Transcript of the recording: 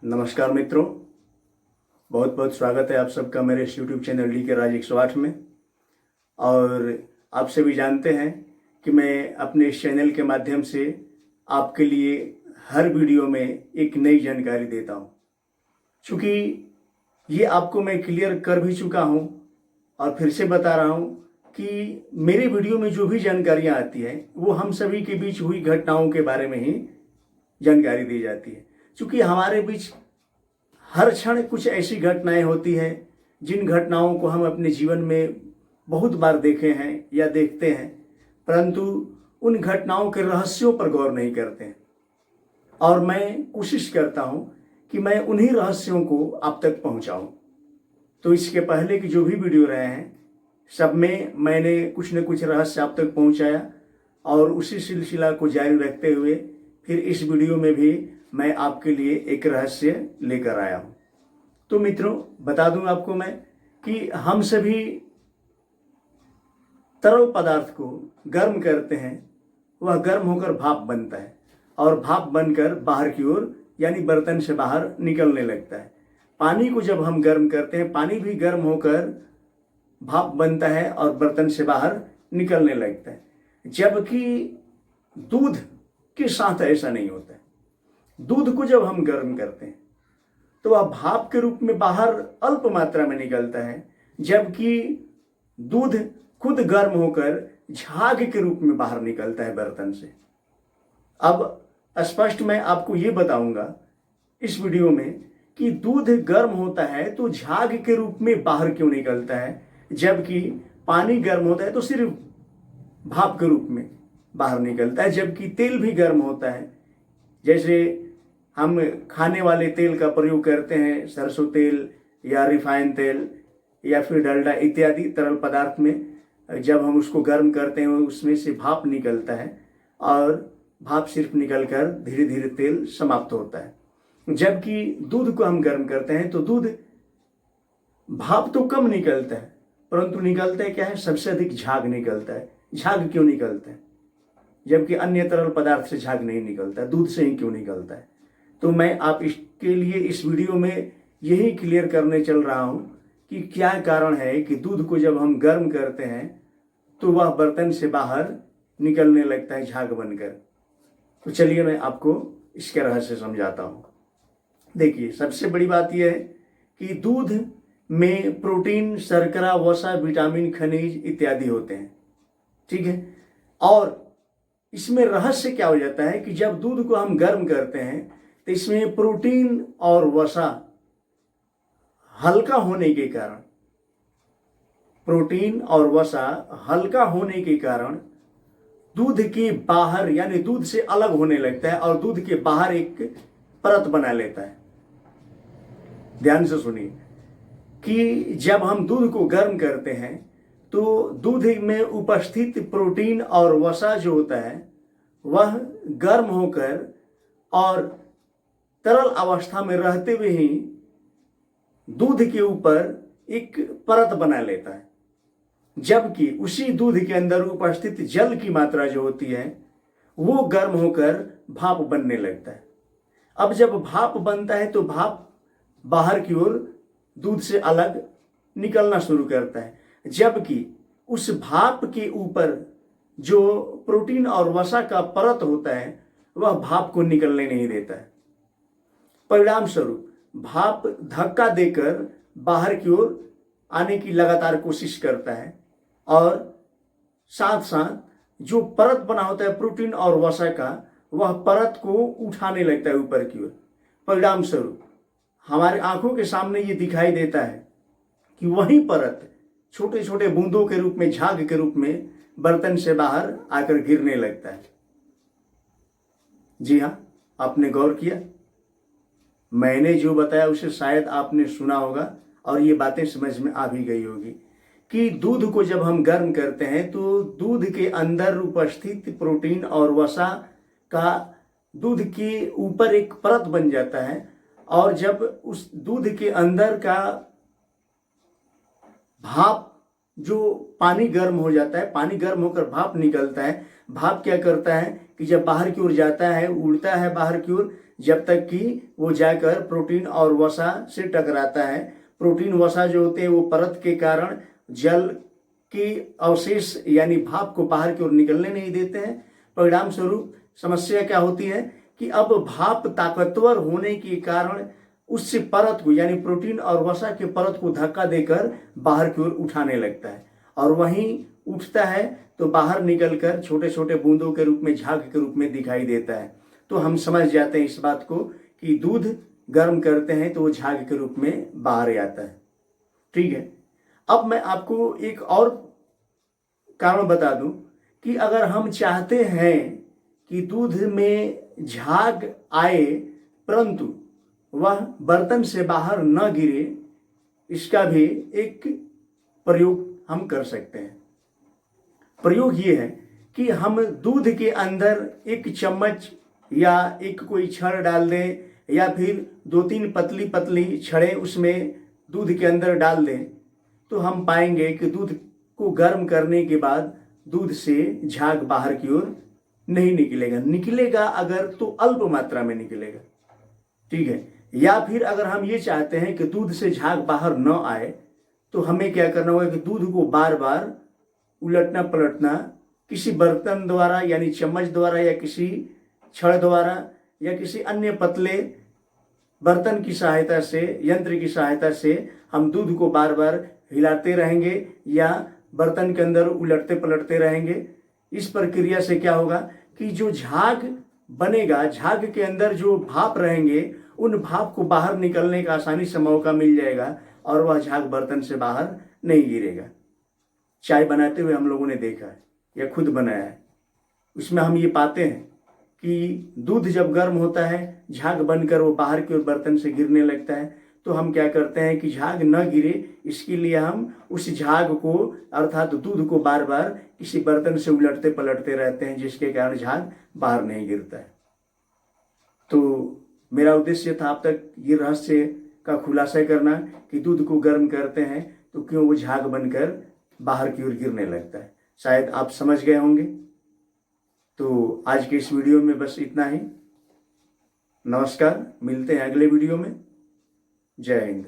नमस्कार मित्रों, बहुत बहुत स्वागत है आप सबका मेरे इस यूट्यूब चैनल डी के राज 108 में। और आप सभी जानते हैं कि मैं अपने इस चैनल के माध्यम से आपके लिए हर वीडियो में एक नई जानकारी देता हूं। चूँकि ये आपको मैं क्लियर कर भी चुका हूं और फिर से बता रहा हूं कि मेरे वीडियो में जो भी जानकारियां आती हैं वो हम सभी के बीच हुई घटनाओं के बारे में ही जानकारी दी जाती है। क्योंकि हमारे बीच हर क्षण कुछ ऐसी घटनाएं होती हैं जिन घटनाओं को हम अपने जीवन में बहुत बार देखे हैं या देखते हैं, परंतु उन घटनाओं के रहस्यों पर गौर नहीं करते हैं। और मैं कोशिश करता हूं कि मैं उन्हीं रहस्यों को आप तक पहुंचाऊं। तो इसके पहले की जो भी वीडियो रहे हैं सब में मैंने कुछ न कुछ रहस्य आप तक पहुंचाया और उसी सिलसिला को जारी रखते हुए फिर इस वीडियो में भी मैं आपके लिए एक रहस्य लेकर आया हूं। तो मित्रों, बता दूं आपको मैं कि हम सभी तरल पदार्थ को गर्म करते हैं, वह गर्म होकर भाप बनता है और भाप बनकर बाहर की ओर यानी बर्तन से बाहर निकलने लगता है। पानी को जब हम गर्म करते हैं, पानी भी गर्म होकर भाप बनता है और बर्तन से बाहर निकलने लगता है। जबकि दूध के साथ ऐसा नहीं होता है। दूध को जब हम गर्म करते हैं तो वह भाप के रूप में बाहर अल्प मात्रा में निकलता है, जबकि दूध खुद गर्म होकर झाग के रूप में बाहर निकलता है बर्तन से। अब स्पष्ट मैं आपको ये बताऊंगा इस वीडियो में कि दूध गर्म होता है तो झाग के रूप में बाहर क्यों निकलता है, जबकि पानी गर्म होता है तो सिर्फ भाप के रूप में बाहर निकलता है। जबकि तेल भी गर्म होता है, जैसे हम खाने वाले तेल का प्रयोग करते हैं, सरसों तेल या रिफाइन तेल या फिर डलडा इत्यादि तरल पदार्थ में जब हम उसको गर्म करते हैं उसमें से भाप निकलता है और भाप सिर्फ निकलकर धीरे धीरे तेल समाप्त होता है। जबकि दूध को हम गर्म करते हैं तो दूध भाप तो कम निकलता है, परंतु निकलता है क्या है, सबसे अधिक झाग निकलता है। झाग क्यों निकलता है, जबकि अन्य तरल पदार्थ से झाग नहीं निकलता, दूध से ही क्यों निकलता है? तो मैं आप इसके लिए इस वीडियो में यही क्लियर करने चल रहा हूं कि क्या कारण है कि दूध को जब हम गर्म करते हैं तो वह बर्तन से बाहर निकलने लगता है झाग बनकर। तो चलिए मैं आपको इसके रहस्य समझाता हूं। देखिए, सबसे बड़ी बात यह है कि दूध में प्रोटीन, शर्करा, वसा, विटामिन, खनिज इत्यादि होते हैं, ठीक है। और इसमें रहस्य क्या हो जाता है कि जब दूध को हम गर्म करते हैं तो इसमें प्रोटीन और वसा हल्का होने के कारण, प्रोटीन और वसा हल्का होने के कारण दूध के बाहर यानी दूध से अलग होने लगता है और दूध के बाहर एक परत बना लेता है। ध्यान से सुनिए कि जब हम दूध को गर्म करते हैं तो दूध में उपस्थित प्रोटीन और वसा जो होता है वह गर्म होकर और तरल अवस्था में रहते हुए ही दूध के ऊपर एक परत बना लेता है, जबकि उसी दूध के अंदर उपस्थित जल की मात्रा जो होती है वो गर्म होकर भाप बनने लगता है। अब जब भाप बनता है तो भाप बाहर की ओर दूध से अलग निकलना शुरू करता है, जबकि उस भाप के ऊपर जो प्रोटीन और वसा का परत होता है वह भाप को निकलने नहीं देता है। परिणाम स्वरूप भाप धक्का देकर बाहर की ओर आने की लगातार कोशिश करता है और साथ साथ जो परत बना होता है प्रोटीन और वसा का, वह परत को उठाने लगता है ऊपर की ओर। परिणाम स्वरूप हमारे आंखों के सामने ये दिखाई देता है कि वही परत छोटे छोटे बूंदों के रूप में, झाग के रूप में बर्तन से बाहर आकर गिरने लगता है। जी हाँ, आपने गौर किया? मैंने जो बताया उसे शायद आपने सुना होगा और ये बातें समझ में आ भी गई होगी कि दूध को जब हम गर्म करते हैं तो दूध के अंदर उपस्थित प्रोटीन और वसा का दूध के ऊपर एक परत बन जाता है और जब उस दूध के अंदर का भाप जो पानी गर्म हो जाता है, पानी गर्म होकर भाप निकलता है, भाप क्या करता है कि जब बाहर की ओर जाता है, उड़ता है बाहर की ओर, जब तक कि वो जाकर प्रोटीन और वसा से टकराता है। प्रोटीन वसा जो होते हैं वो परत के कारण जल की अवशेष यानी भाप को बाहर की ओर निकलने नहीं देते हैं। परिणाम स्वरूप समस्या क्या होती है कि अब भाप ताकतवर होने के कारण उस परत को यानी प्रोटीन और वसा के परत को धक्का देकर बाहर की ओर उठाने लगता है, और वहीं उठता है तो बाहर निकलकर छोटे छोटे बूंदों के रूप में, झाग के रूप में दिखाई देता है। तो हम समझ जाते हैं इस बात को कि दूध गर्म करते हैं तो वो झाग के रूप में बाहर आता है। ठीक है, अब मैं आपको एक और कारण बता दूं कि अगर हम चाहते हैं कि दूध में झाग आए परंतु वह बर्तन से बाहर न गिरे, इसका भी एक प्रयोग हम कर सकते हैं। प्रयोग ये है कि हम दूध के अंदर एक चम्मच या एक कोई छड़ डाल दें, या फिर 2-3 पतली पतली छड़ें उसमें दूध के अंदर डाल दें, तो हम पाएंगे कि दूध को गर्म करने के बाद दूध से झाग बाहर की ओर नहीं निकलेगा। निकलेगा अगर तो अल्प मात्रा में निकलेगा। ठीक है, या फिर अगर हम ये चाहते हैं कि दूध से झाग बाहर न आए, तो हमें क्या करना होगा कि दूध को बार बार उलटना पलटना, किसी बर्तन द्वारा यानी चम्मच द्वारा, या किसी छड़ द्वारा, या किसी अन्य पतले बर्तन की सहायता से, यंत्र की सहायता से हम दूध को बार बार हिलाते रहेंगे या बर्तन के अंदर उलटते पलटते रहेंगे। इस प्रक्रिया से क्या होगा कि जो झाग बनेगा, झाग के अंदर जो भाप रहेंगे, उन भाप को बाहर निकलने का आसानी से मौका मिल जाएगा और वह झाग बर्तन से बाहर नहीं गिरेगा। चाय बनाते हुए हम लोगों ने देखा है या खुद बनाया है, उसमें हम ये पाते हैं कि दूध जब गर्म होता है, झाग बनकर वो बाहर की ओर बर्तन से गिरने लगता है, तो हम क्या करते हैं कि झाग न गिरे इसके लिए हम उस झाग को अर्थात दूध को बार बार किसी बर्तन से उलटते पलटते रहते हैं, जिसके कारण झाग बाहर नहीं गिरता है। तो मेरा उद्देश्य था आप तक ये रहस्य का खुलासा करना कि दूध को गर्म करते हैं तो क्यों वो झाग बनकर बाहर की ओर गिरने लगता है। शायद आप समझ गए होंगे। तो आज के इस वीडियो में बस इतना ही। नमस्कार, मिलते हैं अगले वीडियो में। जय हिंद।